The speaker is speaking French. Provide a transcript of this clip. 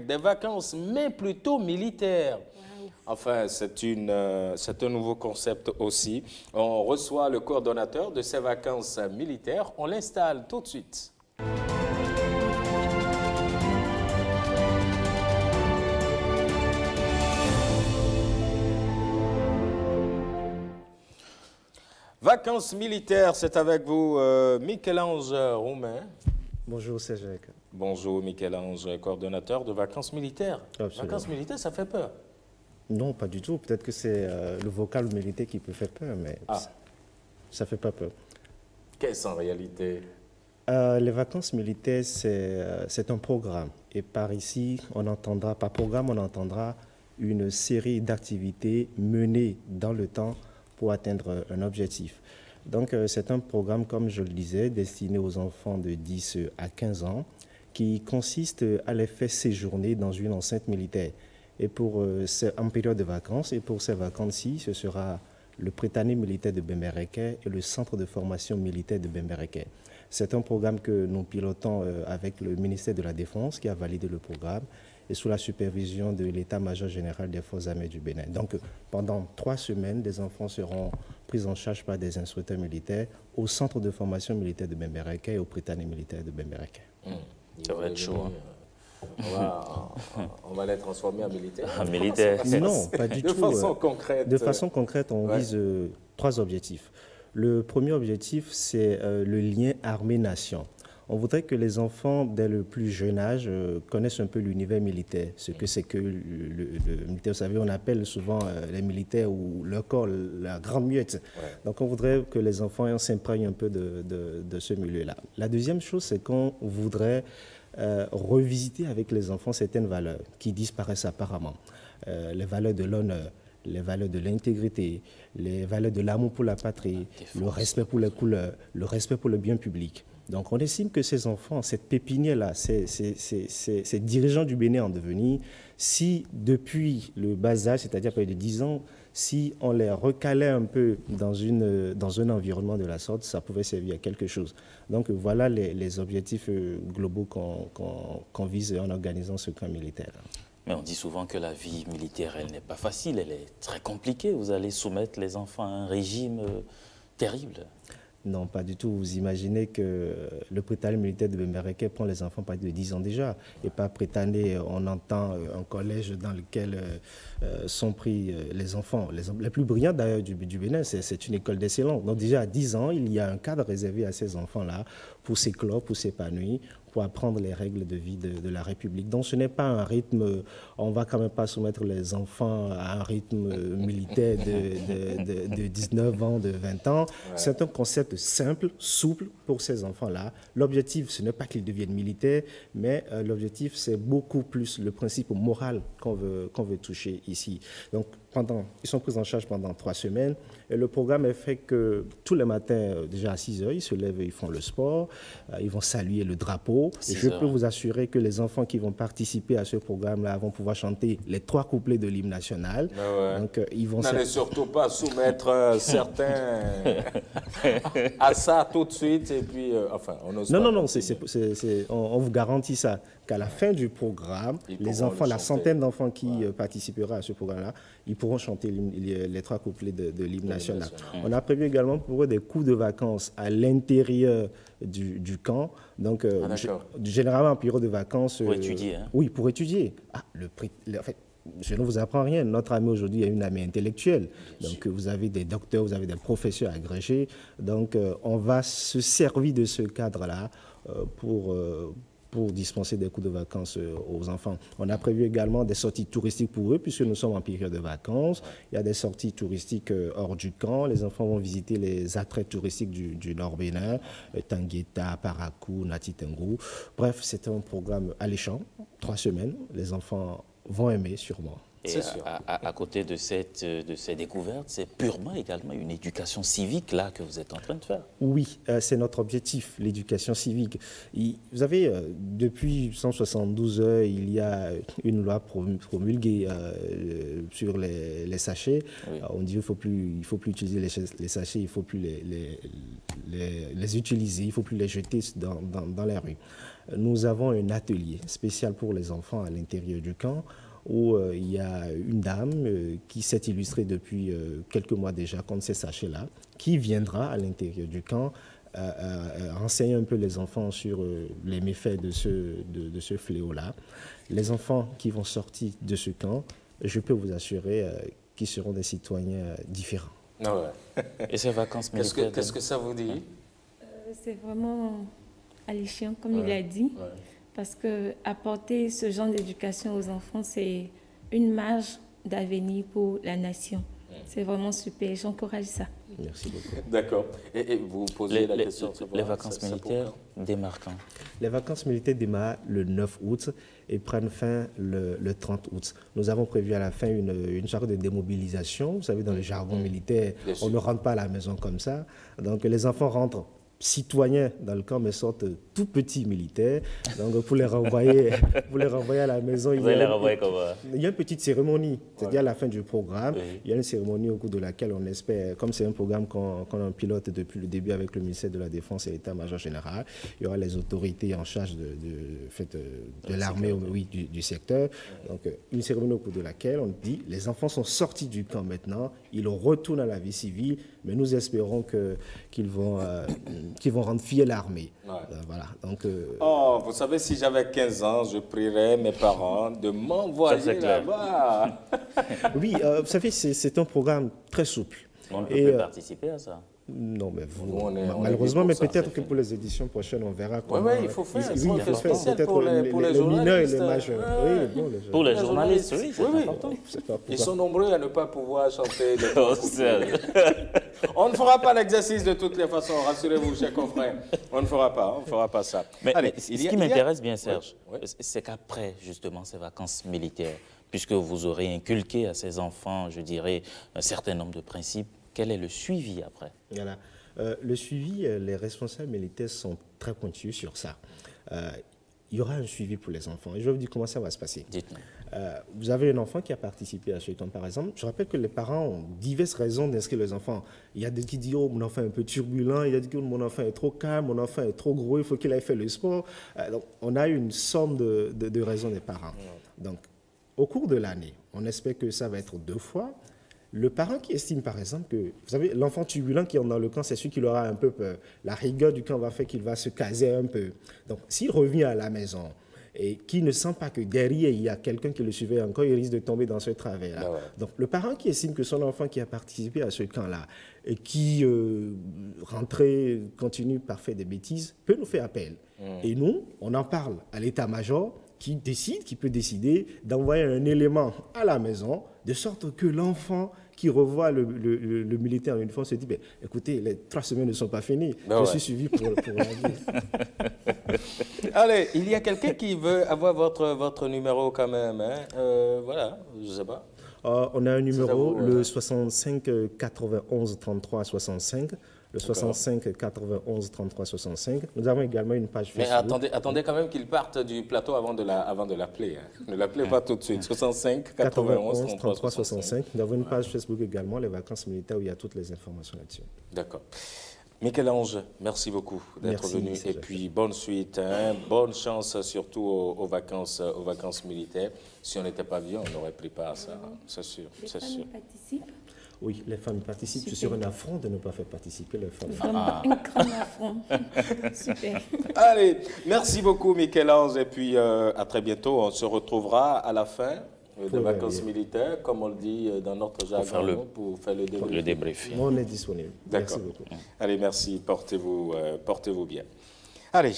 des vacances, mais plutôt militaires. Enfin, c'est un nouveau concept aussi. On reçoit le coordonnateur de ces vacances militaires. On l'installe tout de suite. Vacances militaires, c'est avec vous, Michel-Ange Roumain. Bonjour, c'est Jacques. Bonjour, Michel-Ange, coordonnateur de vacances militaires. Absolument. Vacances militaires, ça fait peur? Non, pas du tout. Peut-être que c'est le vocal militaire qui peut faire peur, mais ça ne fait pas peur. Qu'est-ce en réalité? Les vacances militaires, c'est un programme. Et par ici, on entendra, par programme, on entendra une série d'activités menées dans le temps pour atteindre un objectif. Donc, c'est un programme, comme je le disais, destiné aux enfants de 10 à 15 ans, qui consiste à les faire séjourner dans une enceinte militaire. Et en période de vacances, et pour ces vacances-ci, ce sera le Prytanée militaire de Bembereke et le centre de formation militaire de Bembereke. C'est un programme que nous pilotons avec le ministère de la Défense qui a validé le programme et sous la supervision de l'état-major général des forces armées du Bénin. Donc, pendant 3 semaines, les enfants seront pris en charge par des instructeurs militaires au centre de formation militaire de Bembereke et au Prytanée militaire de Bembereke. Ça va être chaud. On va les transformer en militaires. En militaires. Non, pas du tout. De façon concrète. De façon concrète, on vise 3 objectifs. Le premier objectif, c'est le lien armée-nation. On voudrait que les enfants, dès le plus jeune âge, connaissent un peu l'univers militaire, ce que c'est que le militaire. Vous savez, on appelle souvent les militaires ou leur corps la grande muette. Ouais. Donc, on voudrait que les enfants s'imprègnent un peu de ce milieu-là. La deuxième chose, c'est qu'on voudrait revisiter avec les enfants certaines valeurs qui disparaissent apparemment. Les valeurs de l'honneur, les valeurs de l'intégrité, les valeurs de l'amour pour la patrie, le respect pour les couleurs, le respect pour le bien public. Donc on estime que ces enfants, cette pépinière-là, ces dirigeants du Bénin en devenir, si depuis le bas âge, c'est-à-dire près de 10 ans, si on les recalait un peu dans un environnement de la sorte, ça pouvait servir à quelque chose. Donc voilà les objectifs globaux qu'on vise en organisant ce camp militaire. Mais on dit souvent que la vie militaire, elle n'est pas facile, elle est très compliquée. Vous allez soumettre les enfants à un régime terrible. Non, pas du tout. Vous imaginez que le Prytanée militaire de Bembereke prend les enfants pas de 10 ans déjà. Et pas Prytanée, on entend un collège dans lequel sont pris les enfants, les plus brillants d'ailleurs du Bénin. C'est une école d'excellence. Donc déjà à 10 ans, il y a un cadre réservé à ces enfants-là pour s'éclore, pour s'épanouir, pour apprendre les règles de vie de la République. Donc ce n'est pas un rythme, on ne va quand même pas soumettre les enfants à un rythme militaire de 19 ans, de 20 ans. Ouais. C'est un concept simple, souple pour ces enfants-là. L'objectif, ce n'est pas qu'ils deviennent militaires, mais l'objectif, c'est beaucoup plus le principe moral qu'on veut toucher ici. Donc, ils sont pris en charge pendant 3 semaines. Et le programme est fait que tous les matins, déjà à 6 heures, ils se lèvent, ils font le sport, ils vont saluer le drapeau. Et je peux vous assurer que les enfants qui vont participer à ce programme-là vont pouvoir chanter les 3 couplets de l'hymne national. Ouais. Donc, ils vont n'allez surtout pas soumettre certains à ça tout de suite. Et puis, enfin, on n'ose pas. Non, on vous garantit ça, qu'à la fin du programme, les enfants, la centaine d'enfants qui participera à ce programme-là, ils pourront chanter les 3 couplets de l'hymne national. On a prévu également pour eux des coups de vacances à l'intérieur du camp. Donc, généralement, en période de vacances... Pour étudier, hein? Oui, pour étudier. En fait, je ne vous apprends rien. Notre armée aujourd'hui est une armée intellectuelle. Donc, vous avez des docteurs, vous avez des professeurs agrégés. Donc, on va se servir de ce cadre-là pour dispenser des cours de vacances aux enfants. On a prévu également des sorties touristiques pour eux, puisque nous sommes en période de vacances. Il y a des sorties touristiques hors du camp. Les enfants vont visiter les attraits touristiques du Nord Bénin, Tangueta, Parakou, Nati Tengu. Bref, c'est un programme alléchant, 3 semaines. Les enfants vont aimer sûrement. Et à côté de ces découvertes, c'est purement également une éducation civique là que vous êtes en train de faire. Oui, c'est notre objectif, l'éducation civique. Vous savez, depuis 172 heures, il y a une loi promulguée sur les sachets. Oui. On dit qu'il ne faut plus utiliser les sachets, il ne faut plus les utiliser, il ne faut plus les jeter dans les rues. nous avons un atelier spécial pour les enfants à l'intérieur du camp où il y a une dame qui s'est illustrée depuis quelques mois déjà contre ces sachets-là, qui viendra à l'intérieur du camp renseigner un peu les enfants sur les méfaits de ce fléau-là. Les enfants qui vont sortir de ce camp, je peux vous assurer qu'ils seront des citoyens différents. Ah ouais. Et ces vacances militaires, qu'est-ce que ça vous dit? C'est vraiment alléchant, comme il a dit, parce que apporter ce genre d'éducation aux enfants, c'est une marge d'avenir pour la nation. C'est vraiment super, j'encourage ça. Merci beaucoup. D'accord. Et vous posez la question de les vacances militaires démarrent quand? Les vacances militaires démarrent le 9 août et prennent fin le 30 août. Nous avons prévu à la fin une sorte de démobilisation. Vous savez, dans le jargon militaire, on ne rentre pas à la maison comme ça. Donc les enfants rentrent citoyens dans le camp, mais sortent tout petits militaires. Donc, pour les renvoyer à la maison, il y a une petite cérémonie. C'est-à-dire à la fin du programme, il y a une cérémonie au cours de laquelle on espère, comme c'est un programme qu'on pilote depuis le début avec le ministère de la Défense et l'État-major général, il y aura les autorités en charge de l'armée du secteur. Donc, une cérémonie au cours de laquelle on dit les enfants sont sortis du camp maintenant, ils retournent à la vie civile, mais nous espérons qu'ils vont rendre fiers l'armée. Voilà. Donc, vous savez, si j'avais 15 ans, je prierais mes parents de m'envoyer là-bas. Oui, vous savez, c'est un programme très souple. On peut participer à ça. Non, mais malheureusement, mais peut-être que pour les éditions prochaines, on verra comment... Oui, il faut faire. Il faut faire peut-être pour les mineurs et les majeurs. Pour les journalistes, oui, c'est important. Ils sont nombreux à ne pas pouvoir chanter. On ne fera pas l'exercice de toutes les façons, rassurez-vous, chers confrères. On ne fera pas ça. Mais ce qui m'intéresse bien, Serge, c'est qu'après, justement, ces vacances militaires, puisque vous aurez inculqué à ces enfants, je dirais, un certain nombre de principes, quel est le suivi après? Voilà. Le suivi, les responsables militaires sont très pointus sur ça. Il y aura un suivi pour les enfants. Et je vais vous dire comment ça va se passer. Dites-nous. Vous avez un enfant qui a participé à ce camp, par exemple. Je rappelle que les parents ont diverses raisons d'inscrire les enfants. Il y a des qui disent « Oh, mon enfant est un peu turbulent », il y a des qui disent « Mon enfant est trop calme, mon enfant est trop gros, il faut qu'il aille faire le sport ». Donc, on a une somme de raisons des parents. Donc, au cours de l'année, on espère que ça va être 2 fois. Le parent qui estime, par exemple, que, vous savez, l'enfant turbulent qui est dans le camp, c'est celui qui aura un peu peur. La rigueur du camp va faire qu'il va se caser un peu. Donc, s'il revient à la maison et qu'il ne sent pas que derrière, il y a quelqu'un qui le surveille encore, il risque de tomber dans ce travers-là. Donc, le parent qui estime que son enfant qui a participé à ce camp-là et qui, rentré, continue par faire des bêtises, peut nous faire appel. Et nous, on en parle à l'état-major qui peut décider d'envoyer un élément à la maison, de sorte que l'enfant qui revoit le militaire en uniforme se dit « Écoutez, les 3 semaines ne sont pas finies, je suis suivi pour la vie. » Allez, il y a quelqu'un qui veut avoir votre numéro quand même. Voilà, je ne sais pas. On a un numéro, le 65 91 33 65. Le 65 91 33 65. Nous avons également une page Facebook. Mais attendez quand même qu'il parte du plateau avant de l'appeler. Ne l'appelez pas tout de suite. 65 91 33 65. Nous avons une page Facebook également, les vacances militaires, où il y a toutes les informations là-dessus. D'accord. Michel-Ange, merci beaucoup d'être venu. Et puis, bonne suite. Bonne chance surtout aux vacances militaires. Si on n'était pas vieux, on n'aurait pris part à ça. C'est sûr. Les femmes participent? Oui, les femmes participent. C'est sur un affront de ne pas faire participer les femmes. Vraiment un grand affront. Super. Allez, merci beaucoup Michel-Ange. Et puis, à très bientôt. On se retrouvera à la fin des vacances militaires, comme on le dit dans notre jargon, pour faire le débrief. On est disponible. D'accord. Merci beaucoup. Allez, merci. Portez-vous bien. Allez.